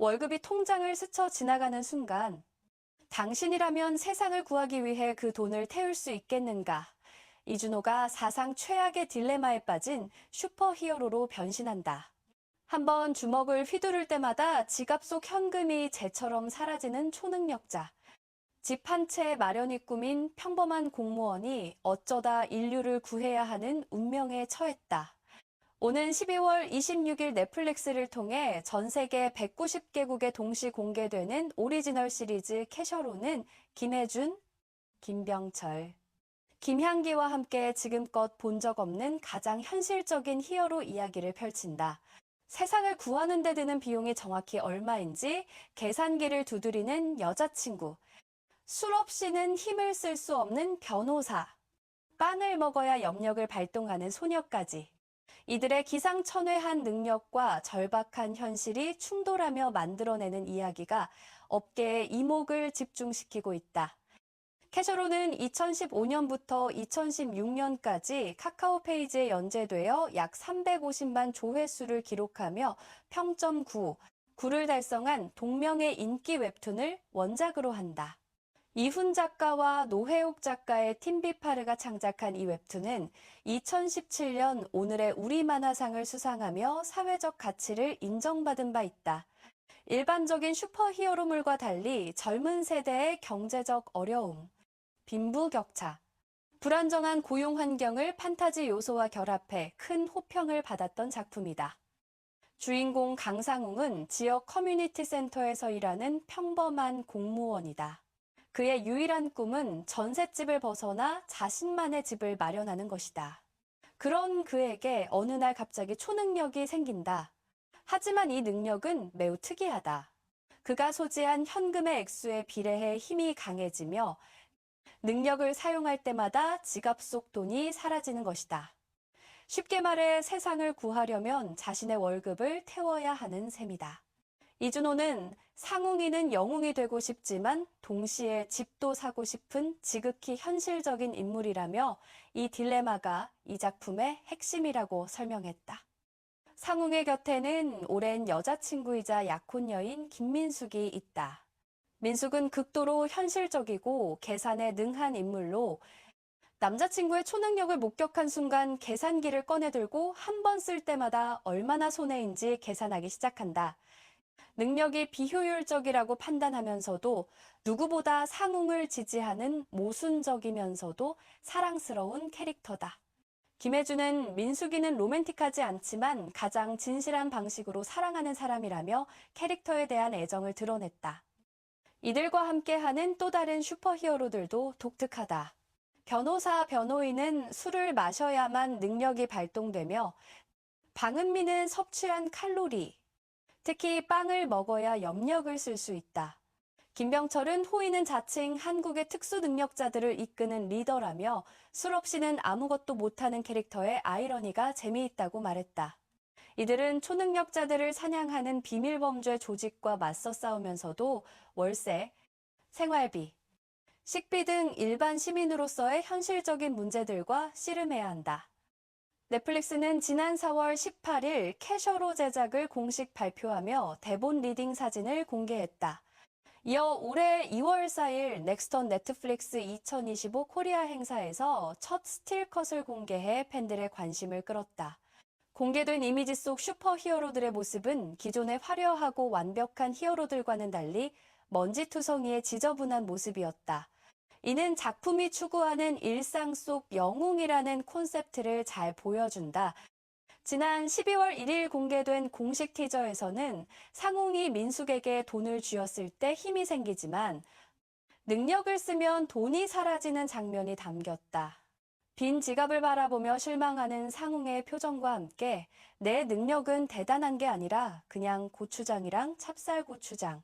월급이 통장을 스쳐 지나가는 순간 당신이라면 세상을 구하기 위해 그 돈을 태울 수 있겠는가? 이준호가 사상 최악의 딜레마에 빠진 슈퍼히어로로 변신한다. 한번 주먹을 휘두를 때마다 지갑 속 현금이 재처럼 사라지는 초능력자. 집 한 채 마련이 꿈인 평범한 공무원이 어쩌다 인류를 구해야 하는 운명에 처했다. 오는 12월 26일 넷플릭스를 통해 전 세계 190개국에 동시 공개되는 오리지널 시리즈 캐셔로는 김혜준, 김병철, 김향기와 함께 지금껏 본 적 없는 가장 현실적인 히어로 이야기를 펼친다. 세상을 구하는 데 드는 비용이 정확히 얼마인지 계산기를 두드리는 여자친구, 술 없이는 힘을 쓸 수 없는 변호사, 빵을 먹어야 염력을 발동하는 소녀까지. 이들의 기상천외한 능력과 절박한 현실이 충돌하며 만들어내는 이야기가 업계의 이목을 집중시키고 있다. 캐셔로는 2015년부터 2016년까지 카카오 페이지에 연재되어 약 350만 조회수를 기록하며 평점 9, 9를 달성한 동명의 인기 웹툰을 원작으로 한다. 이훈 작가와 노혜옥 작가의 팀비파르가 창작한 이 웹툰은 2017년 오늘의 우리 만화상을 수상하며 사회적 가치를 인정받은 바 있다. 일반적인 슈퍼히어로물과 달리 젊은 세대의 경제적 어려움, 빈부격차, 불안정한 고용 환경을 판타지 요소와 결합해 큰 호평을 받았던 작품이다. 주인공 강상웅은 지역 커뮤니티 센터에서 일하는 평범한 공무원이다. 그의 유일한 꿈은 전셋집을 벗어나 자신만의 집을 마련하는 것이다. 그런 그에게 어느 날 갑자기 초능력이 생긴다. 하지만 이 능력은 매우 특이하다. 그가 소지한 현금의 액수에 비례해 힘이 강해지며 능력을 사용할 때마다 지갑 속 돈이 사라지는 것이다. 쉽게 말해 세상을 구하려면 자신의 월급을 태워야 하는 셈이다. 이준호는 상웅이는 영웅이 되고 싶지만 동시에 집도 사고 싶은 지극히 현실적인 인물이라며 이 딜레마가 이 작품의 핵심이라고 설명했다. 상웅의 곁에는 오랜 여자친구이자 약혼녀인 김민숙이 있다. 민숙은 극도로 현실적이고 계산에 능한 인물로 남자친구의 초능력을 목격한 순간 계산기를 꺼내들고 한 번 쓸 때마다 얼마나 손해인지 계산하기 시작한다. 능력이 비효율적이라고 판단하면서도 누구보다 상웅을 지지하는 모순적이면서도 사랑스러운 캐릭터다. 김혜준은 민숙이는 로맨틱하지 않지만 가장 진실한 방식으로 사랑하는 사람이라며 캐릭터에 대한 애정을 드러냈다. 이들과 함께하는 또 다른 슈퍼히어로들도 독특하다. 변호사 변호인은 술을 마셔야만 능력이 발동되며 방은미는 섭취한 칼로리, 특히 빵을 먹어야 염력을 쓸 수 있다. 김병철은 호의는 자칭 한국의 특수능력자들을 이끄는 리더라며 술 없이는 아무것도 못하는 캐릭터의 아이러니가 재미있다고 말했다. 이들은 초능력자들을 사냥하는 비밀범죄 조직과 맞서 싸우면서도 월세, 생활비, 식비 등 일반 시민으로서의 현실적인 문제들과 씨름해야 한다. 넷플릭스는 지난 4월 18일 캐셔로 제작을 공식 발표하며 대본 리딩 사진을 공개했다. 이어 올해 2월 4일 넥스턴 넷플릭스 2025 코리아 행사에서 첫 스틸컷을 공개해 팬들의 관심을 끌었다. 공개된 이미지 속 슈퍼히어로들의 모습은 기존의 화려하고 완벽한 히어로들과는 달리 먼지투성이의 지저분한 모습이었다. 이는 작품이 추구하는 일상 속 영웅이라는 콘셉트를 잘 보여준다. 지난 12월 1일 공개된 공식 티저에서는 상웅이 민숙에게 돈을 쥐었을 때 힘이 생기지만 능력을 쓰면 돈이 사라지는 장면이 담겼다. 빈 지갑을 바라보며 실망하는 상웅의 표정과 함께 내 능력은 대단한 게 아니라 그냥 고추장이랑 찹쌀고추장,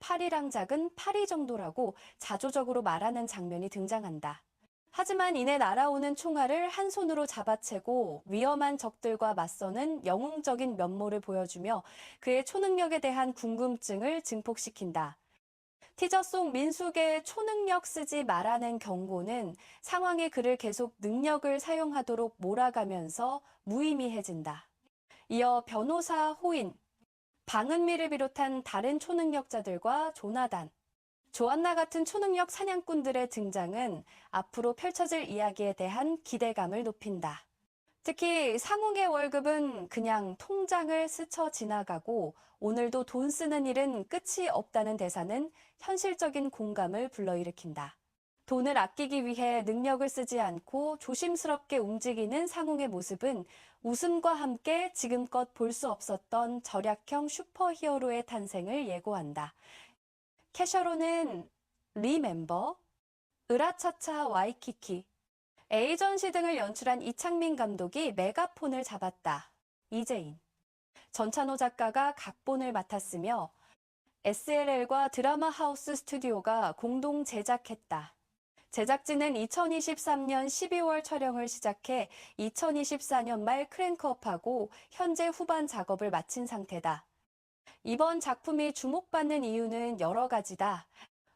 파리랑 작은 파리 정도라고 자조적으로 말하는 장면이 등장한다. 하지만 이내 날아오는 총알을 한 손으로 잡아채고 위험한 적들과 맞서는 영웅적인 면모를 보여주며 그의 초능력에 대한 궁금증을 증폭시킨다. 티저 속 민숙의 초능력 쓰지 말라는 경고는 상황이 그를 계속 능력을 사용하도록 몰아가면서 무의미해진다. 이어 변호사 호인, 방은미를 비롯한 다른 초능력자들과 조나단, 조안나 같은 초능력 사냥꾼들의 등장은 앞으로 펼쳐질 이야기에 대한 기대감을 높인다. 특히 상웅의 월급은 그냥 통장을 스쳐 지나가고 오늘도 돈 쓰는 일은 끝이 없다는 대사는 현실적인 공감을 불러일으킨다. 돈을 아끼기 위해 능력을 쓰지 않고 조심스럽게 움직이는 상웅의 모습은 웃음과 함께 지금껏 볼 수 없었던 절약형 슈퍼히어로의 탄생을 예고한다. 캐셔로는 리멤버, 으라차차 와이키키, 에이전시 등을 연출한 이창민 감독이 메가폰을 잡았다. 이재인, 전찬호 작가가 각본을 맡았으며 SLL과 드라마 하우스 스튜디오가 공동 제작했다. 제작진은 2023년 12월 촬영을 시작해 2024년 말 크랭크업하고 현재 후반 작업을 마친 상태다. 이번 작품이 주목받는 이유는 여러 가지다.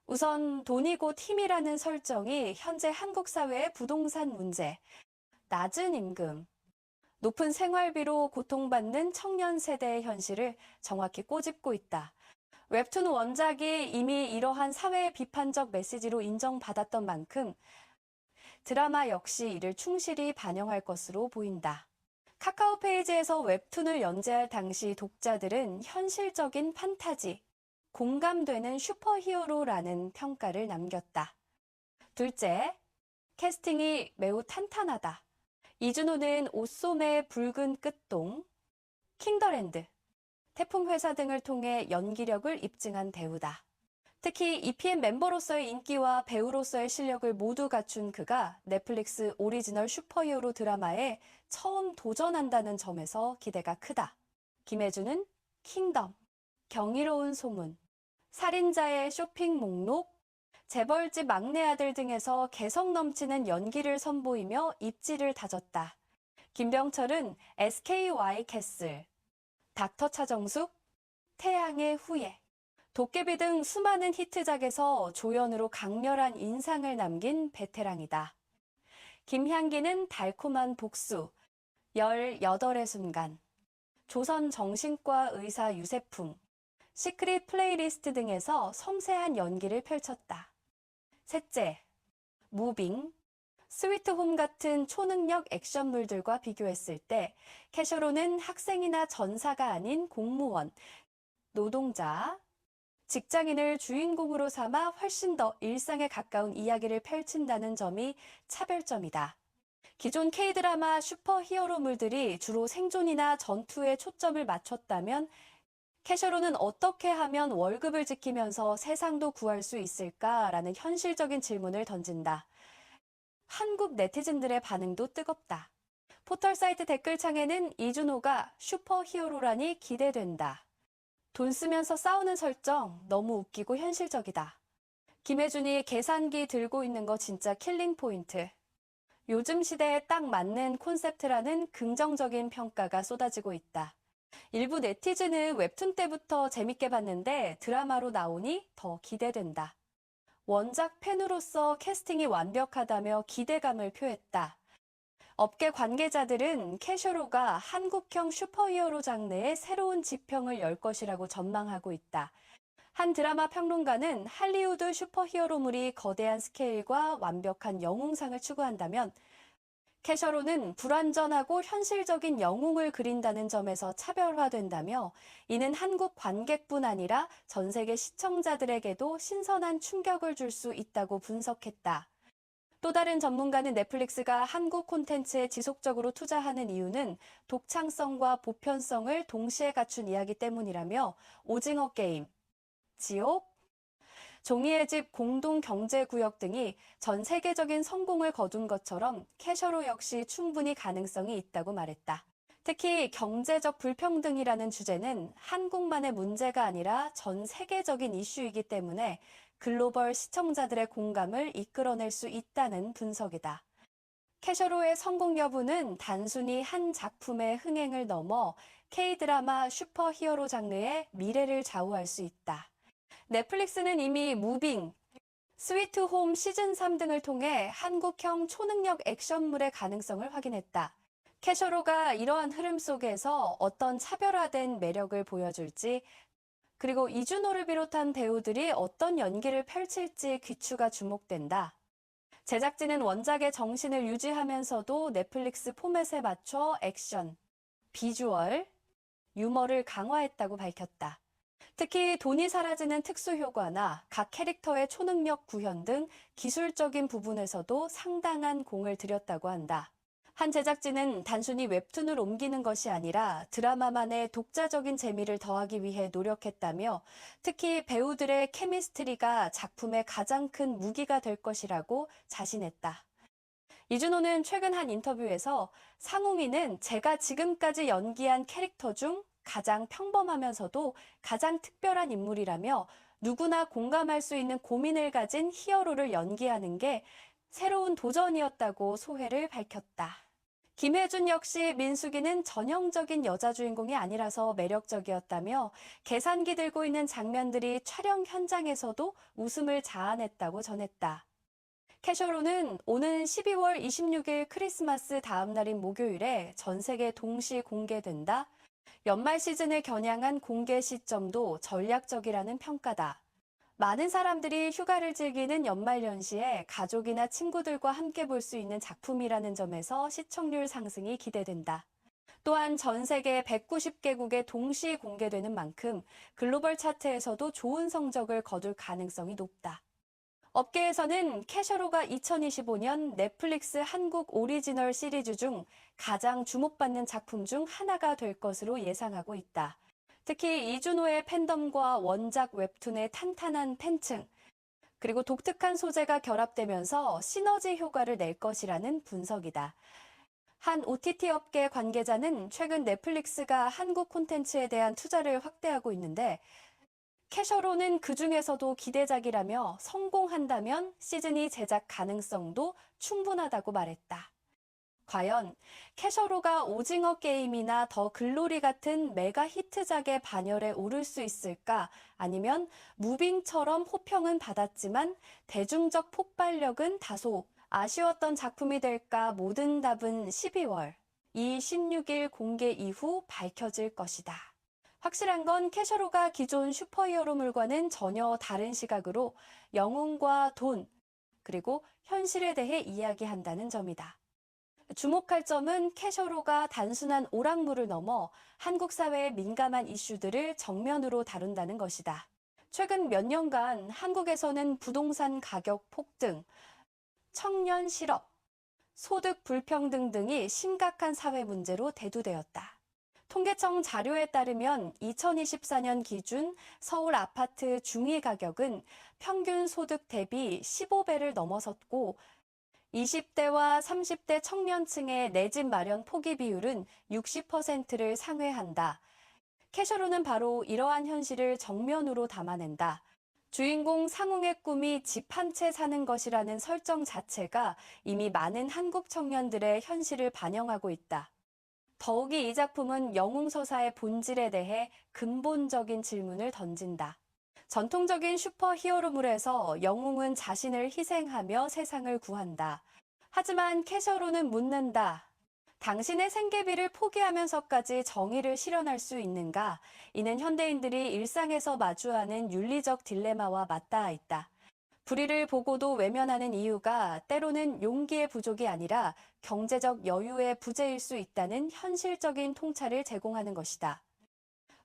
우선 돈이 곧 힘이라는 설정이 현재 한국 사회의 부동산 문제, 낮은 임금, 높은 생활비로 고통받는 청년 세대의 현실을 정확히 꼬집고 있다. 웹툰 원작이 이미 이러한 사회 비판적 메시지로 인정받았던 만큼 드라마 역시 이를 충실히 반영할 것으로 보인다. 카카오 페이지에서 웹툰을 연재할 당시 독자들은 현실적인 판타지, 공감되는 슈퍼히어로라는 평가를 남겼다. 둘째, 캐스팅이 매우 탄탄하다. 이준호는 오소매의 붉은 끝동, 킹더랜드, 태풍회사 등을 통해 연기력을 입증한 배우다. 특히 EPM 멤버로서의 인기와 배우로서의 실력을 모두 갖춘 그가 넷플릭스 오리지널 슈퍼히어로 드라마에 처음 도전한다는 점에서 기대가 크다. 김혜주는 킹덤, 경이로운 소문, 살인자의 쇼핑 목록, 재벌집 막내 아들 등에서 개성 넘치는 연기를 선보이며 입지를 다졌다. 김병철은 SKY 캐슬, 닥터 차정숙, 태양의 후예, 도깨비 등 수많은 히트작에서 조연으로 강렬한 인상을 남긴 베테랑이다. 김향기는 달콤한 복수, 18의 순간, 조선 정신과 의사 유세풍, 시크릿 플레이리스트 등에서 섬세한 연기를 펼쳤다. 셋째, 무빙, 스위트홈 같은 초능력 액션물들과 비교했을 때 캐셔로는 학생이나 전사가 아닌 공무원, 노동자, 직장인을 주인공으로 삼아 훨씬 더 일상에 가까운 이야기를 펼친다는 점이 차별점이다. 기존 K드라마 슈퍼히어로물들이 주로 생존이나 전투에 초점을 맞췄다면 캐셔로는 어떻게 하면 월급을 지키면서 세상도 구할 수 있을까라는 현실적인 질문을 던진다. 한국 네티즌들의 반응도 뜨겁다. 포털 사이트 댓글창에는 이준호가 슈퍼히어로라니 기대된다. 돈 쓰면서 싸우는 설정 너무 웃기고 현실적이다. 김혜준이 계산기 들고 있는 거 진짜 킬링 포인트. 요즘 시대에 딱 맞는 콘셉트라는 긍정적인 평가가 쏟아지고 있다. 일부 네티즌은 웹툰 때부터 재밌게 봤는데 드라마로 나오니 더 기대된다. 원작 팬으로서 캐스팅이 완벽하다며 기대감을 표했다. 업계 관계자들은 캐셔로가 한국형 슈퍼히어로 장르의 새로운 지평을 열 것이라고 전망하고 있다. 한 드라마 평론가는 할리우드 슈퍼히어로물이 거대한 스케일과 완벽한 영웅상을 추구한다면 캐셔로는 불완전하고 현실적인 영웅을 그린다는 점에서 차별화된다며 이는 한국 관객뿐 아니라 전 세계 시청자들에게도 신선한 충격을 줄 수 있다고 분석했다. 또 다른 전문가는 넷플릭스가 한국 콘텐츠에 지속적으로 투자하는 이유는 독창성과 보편성을 동시에 갖춘 이야기 때문이라며 오징어 게임, 지옥, 종이의 집 공동경제구역 등이 전 세계적인 성공을 거둔 것처럼 캐셔로 역시 충분히 가능성이 있다고 말했다. 특히 경제적 불평등이라는 주제는 한국만의 문제가 아니라 전 세계적인 이슈이기 때문에 글로벌 시청자들의 공감을 이끌어낼 수 있다는 분석이다. 캐셔로의 성공 여부는 단순히 한 작품의 흥행을 넘어 K드라마 슈퍼히어로 장르의 미래를 좌우할 수 있다. 넷플릭스는 이미 무빙, 스위트홈 시즌3 등을 통해 한국형 초능력 액션물의 가능성을 확인했다. 캐셔로가 이러한 흐름 속에서 어떤 차별화된 매력을 보여줄지, 그리고 이준호를 비롯한 배우들이 어떤 연기를 펼칠지 귀추가 주목된다. 제작진은 원작의 정신을 유지하면서도 넷플릭스 포맷에 맞춰 액션, 비주얼, 유머를 강화했다고 밝혔다. 특히 돈이 사라지는 특수 효과나 각 캐릭터의 초능력 구현 등 기술적인 부분에서도 상당한 공을 들였다고 한다. 한 제작진은 단순히 웹툰을 옮기는 것이 아니라 드라마만의 독자적인 재미를 더하기 위해 노력했다며, 특히 배우들의 케미스트리가 작품의 가장 큰 무기가 될 것이라고 자신했다. 이준호는 최근 한 인터뷰에서 상웅이는 제가 지금까지 연기한 캐릭터 중 가장 평범하면서도 가장 특별한 인물이라며, 누구나 공감할 수 있는 고민을 가진 히어로를 연기하는 게 새로운 도전이었다고 소회를 밝혔다. 김혜준 역시 민숙이는 전형적인 여자 주인공이 아니라서 매력적이었다며, 계산기 들고 있는 장면들이 촬영 현장에서도 웃음을 자아냈다고 전했다. 캐셔로는 오는 12월 26일 크리스마스 다음 날인 목요일에 전 세계 동시 공개된다. 연말 시즌을 겨냥한 공개 시점도 전략적이라는 평가다. 많은 사람들이 휴가를 즐기는 연말 연시에 가족이나 친구들과 함께 볼 수 있는 작품이라는 점에서 시청률 상승이 기대된다. 또한 전 세계 190개국에 동시 공개되는 만큼 글로벌 차트에서도 좋은 성적을 거둘 가능성이 높다. 업계에서는 캐셔로가 2025년 넷플릭스 한국 오리지널 시리즈 중 가장 주목받는 작품 중 하나가 될 것으로 예상하고 있다. 특히 이준호의 팬덤과 원작 웹툰의 탄탄한 팬층, 그리고 독특한 소재가 결합되면서 시너지 효과를 낼 것이라는 분석이다. 한 OTT 업계 관계자는 최근 넷플릭스가 한국 콘텐츠에 대한 투자를 확대하고 있는데, 캐셔로는 그 중에서도 기대작이라며 성공한다면 시즌2 제작 가능성도 충분하다고 말했다. 과연 캐셔로가 오징어 게임이나 더 글로리 같은 메가 히트작의 반열에 오를 수 있을까? 아니면 무빙처럼 호평은 받았지만 대중적 폭발력은 다소 아쉬웠던 작품이 될까? 모든 답은 12월 16일 공개 이후 밝혀질 것이다. 확실한 건 캐셔로가 기존 슈퍼히어로물과는 전혀 다른 시각으로 영웅과 돈, 그리고 현실에 대해 이야기한다는 점이다. 주목할 점은 캐셔로가 단순한 오락물을 넘어 한국 사회의 민감한 이슈들을 정면으로 다룬다는 것이다. 최근 몇 년간 한국에서는 부동산 가격 폭등, 청년 실업, 소득 불평등 등이 심각한 사회 문제로 대두되었다. 통계청 자료에 따르면 2024년 기준 서울 아파트 중위 가격은 평균 소득 대비 15배를 넘어섰고, 20대와 30대 청년층의 내 집 마련 포기 비율은 60%를 상회한다. 캐셔로는 바로 이러한 현실을 정면으로 담아낸다. 주인공 상웅의 꿈이 집 한 채 사는 것이라는 설정 자체가 이미 많은 한국 청년들의 현실을 반영하고 있다. 더욱이 이 작품은 영웅서사의 본질에 대해 근본적인 질문을 던진다. 전통적인 슈퍼히어로물에서 영웅은 자신을 희생하며 세상을 구한다. 하지만 캐셔로는 묻는다. 당신의 생계비를 포기하면서까지 정의를 실현할 수 있는가? 이는 현대인들이 일상에서 마주하는 윤리적 딜레마와 맞닿아 있다. 불의를 보고도 외면하는 이유가 때로는 용기의 부족이 아니라 경제적 여유의 부재일 수 있다는 현실적인 통찰을 제공하는 것이다.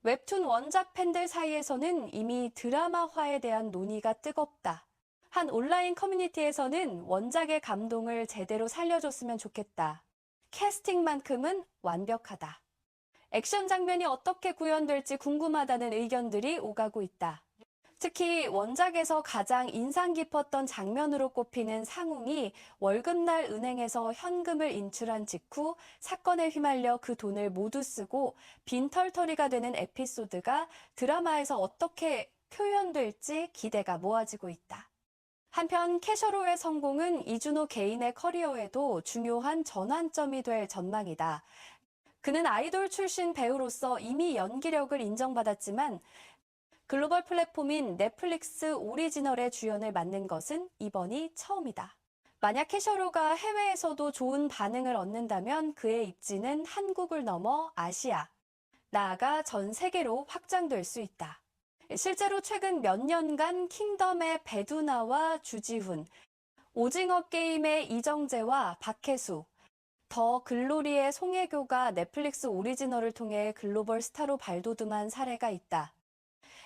웹툰 원작 팬들 사이에서는 이미 드라마화에 대한 논의가 뜨겁다. 한 온라인 커뮤니티에서는 원작의 감동을 제대로 살려줬으면 좋겠다. 캐스팅만큼은 완벽하다. 액션 장면이 어떻게 구현될지 궁금하다는 의견들이 오가고 있다. 특히 원작에서 가장 인상 깊었던 장면으로 꼽히는 상웅이 월급날 은행에서 현금을 인출한 직후 사건에 휘말려 그 돈을 모두 쓰고 빈털터리가 되는 에피소드가 드라마에서 어떻게 표현될지 기대가 모아지고 있다. 한편 캐셔로의 성공은 이준호 개인의 커리어에도 중요한 전환점이 될 전망이다. 그는 아이돌 출신 배우로서 이미 연기력을 인정받았지만 글로벌 플랫폼인 넷플릭스 오리지널의 주연을 맡는 것은 이번이 처음이다. 만약 캐셔로가 해외에서도 좋은 반응을 얻는다면 그의 입지는 한국을 넘어 아시아, 나아가 전 세계로 확장될 수 있다. 실제로 최근 몇 년간 킹덤의 배두나와 주지훈, 오징어 게임의 이정재와 박혜수, 더 글로리의 송혜교가 넷플릭스 오리지널을 통해 글로벌 스타로 발돋움한 사례가 있다.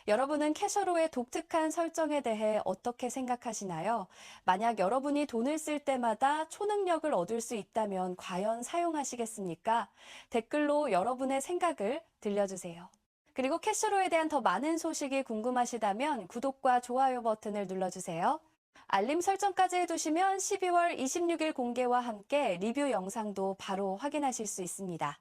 여러분은 캐셔로의 독특한 설정에 대해 어떻게 생각하시나요? 만약 여러분이 돈을 쓸 때마다 초능력을 얻을 수 있다면 과연 사용하시겠습니까? 댓글로 여러분의 생각을 들려주세요. 그리고 캐셔로에 대한 더 많은 소식이 궁금하시다면 구독과 좋아요 버튼을 눌러주세요. 알림 설정까지 해두시면 12월 26일 공개와 함께 리뷰 영상도 바로 확인하실 수 있습니다.